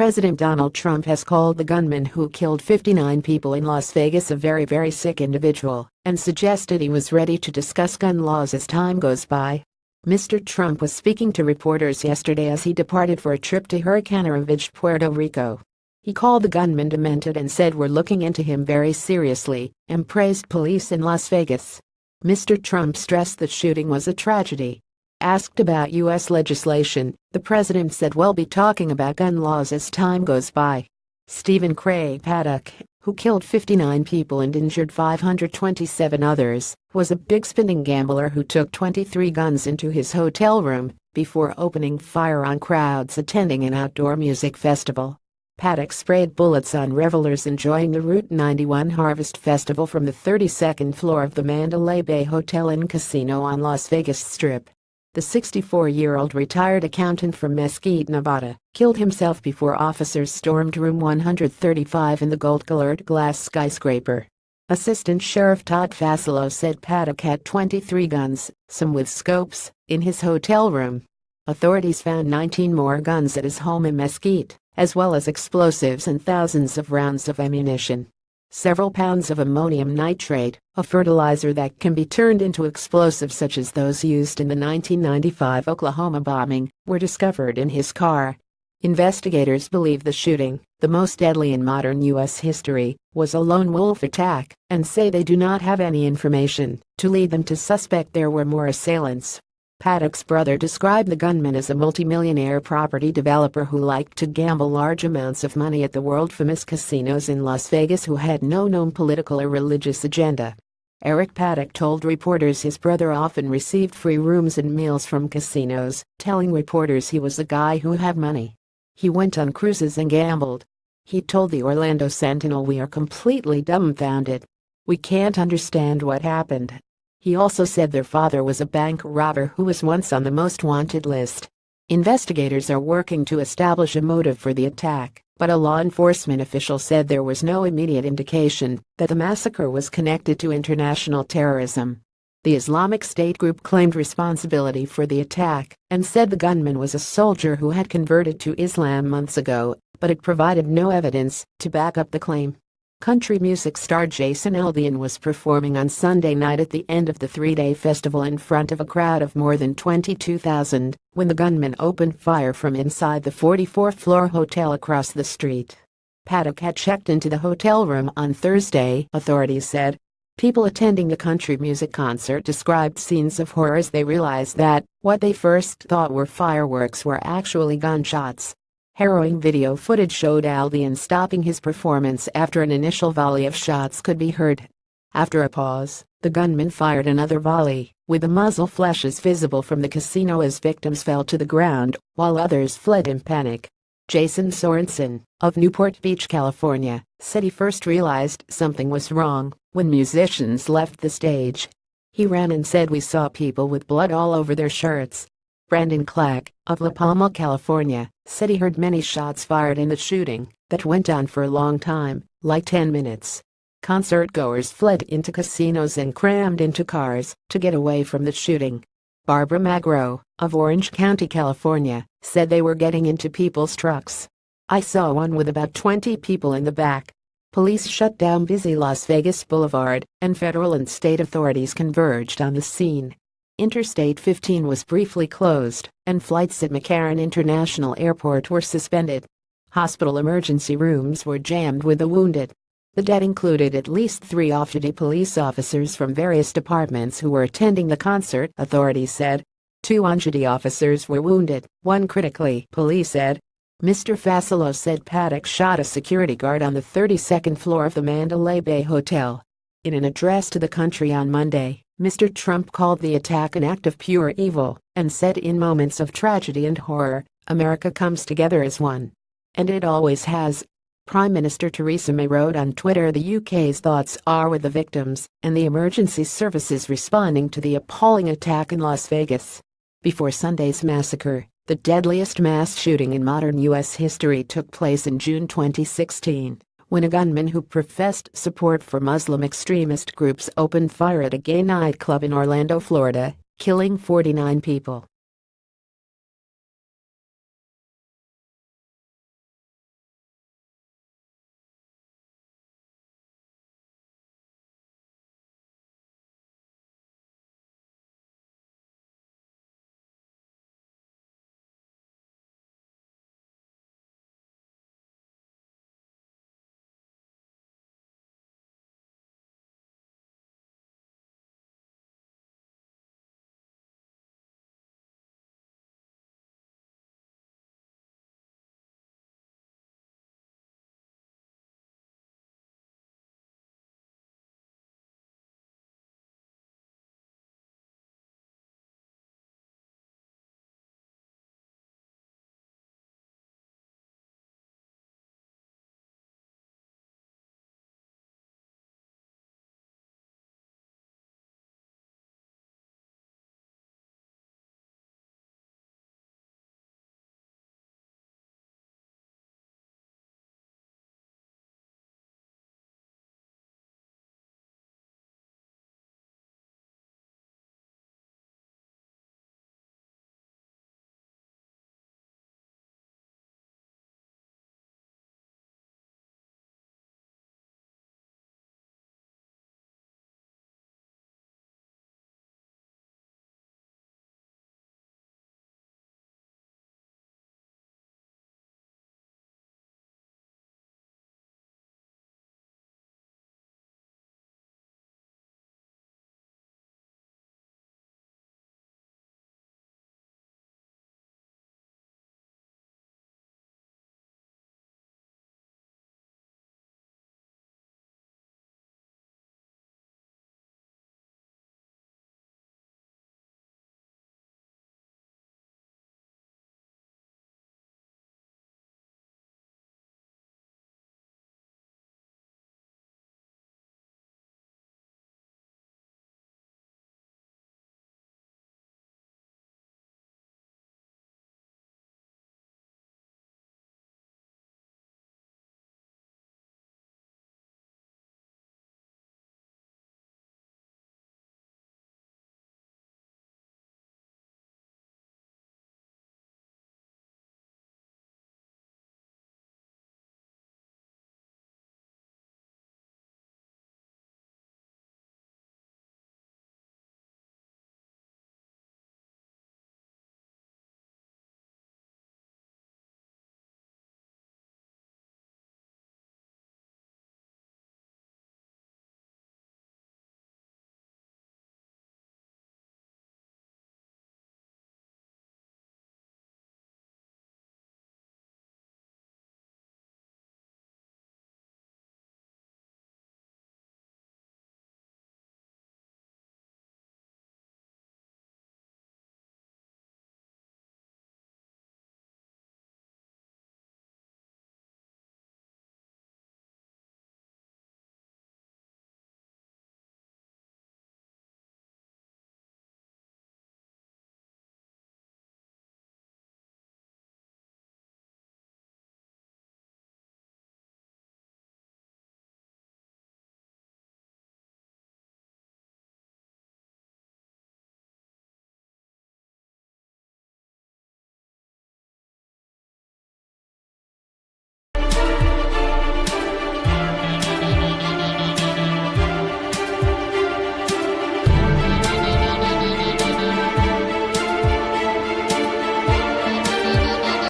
President Donald Trump has called the gunman who killed 59 people in Las Vegas a very, very sick individual and suggested he was ready to discuss gun laws as time goes by. Mr. Trump was speaking to reporters yesterday as he departed for a trip to Hurricane Ravaged Puerto Rico. He called the gunman demented and said we're looking into him very seriously and praised police in Las Vegas. Mr. Trump stressed the shooting was a tragedy. Asked about U.S. legislation, the president said we'll be talking about gun laws as time goes by. Stephen Craig Paddock, who killed 59 people and injured 527 others, was a big spending gambler who took 23 guns into his hotel room before opening fire on crowds attending an outdoor music festival. Paddock sprayed bullets on revelers enjoying the Route 91 Harvest Festival from the 32nd floor of the Mandalay Bay Hotel and Casino on Las Vegas Strip. The 64-year-old retired accountant from Mesquite, Nevada, killed himself before officers stormed room 135 in the gold-colored glass skyscraper. Assistant Sheriff Todd Fassalo said Paddock had 23 guns, some with scopes, in his hotel room. Authorities found 19 more guns at his home in Mesquite, as well as explosives and thousands of rounds of ammunition. Several pounds of ammonium nitrate, a fertilizer that can be turned into explosives such as those used in the 1995 Oklahoma bombing, were discovered in his car. Investigators believe the shooting, the most deadly in modern U.S. history, was a lone wolf attack and say they do not have any information to lead them to suspect there were more assailants. Paddock's brother described the gunman as a multimillionaire property developer who liked to gamble large amounts of money at the world-famous casinos in Las Vegas who had no known political or religious agenda. Eric Paddock told reporters his brother often received free rooms and meals from casinos, telling reporters he was a guy who had money. He went on cruises and gambled. He told the Orlando Sentinel, "We are completely dumbfounded. We can't understand what happened." He also said their father was a bank robber who was once on the most wanted list. Investigators are working to establish a motive for the attack, but a law enforcement official said there was no immediate indication that the massacre was connected to international terrorism. The Islamic State group claimed responsibility for the attack and said the gunman was a soldier who had converted to Islam months ago, but it provided no evidence to back up the claim. Country music star Jason Aldean was performing on Sunday night at the end of the three-day festival in front of a crowd of more than 22,000 when the gunman opened fire from inside the 44th-floor hotel across the street. Paddock had checked into the hotel room on Thursday, authorities said. People attending the country music concert described scenes of horror as they realized that what they first thought were fireworks were actually gunshots. Harrowing video footage showed Aldean stopping his performance after an initial volley of shots could be heard. After a pause, the gunman fired another volley, with the muzzle flashes visible from the casino as victims fell to the ground, while others fled in panic. Jason Sorensen, of Newport Beach, California, said he first realized something was wrong when musicians left the stage. He ran and said, "We saw people with blood all over their shirts." Brandon Clack, of La Palma, California, said he heard many shots fired in the shooting that went on for a long time, like 10 minutes. Concert-goers fled into casinos and crammed into cars to get away from the shooting. Barbara Magro, of Orange County, California, said they were getting into people's trucks. "I saw one with about 20 people in the back." Police shut down busy Las Vegas Boulevard, and federal and state authorities converged on the scene. Interstate 15 was briefly closed, and flights at McCarran International Airport were suspended. Hospital emergency rooms were jammed with the wounded. The dead included at least 3 off-duty police officers from various departments who were attending the concert, authorities said. 2 on-duty officers were wounded, 1 critically, police said. Mr. Fassalo said Paddock shot a security guard on the 32nd floor of the Mandalay Bay Hotel. In an address to the country on Monday, Mr. Trump called the attack an act of pure evil and said, "In moments of tragedy and horror, America comes together as one. And it always has." Prime Minister Theresa May wrote on Twitter, "The UK's thoughts are with the victims and the emergency services responding to the appalling attack in Las Vegas." Before Sunday's massacre, the deadliest mass shooting in modern U.S. history took place in June 2016. When a gunman who professed support for Muslim extremist groups opened fire at a gay nightclub in Orlando, Florida, killing 49 people.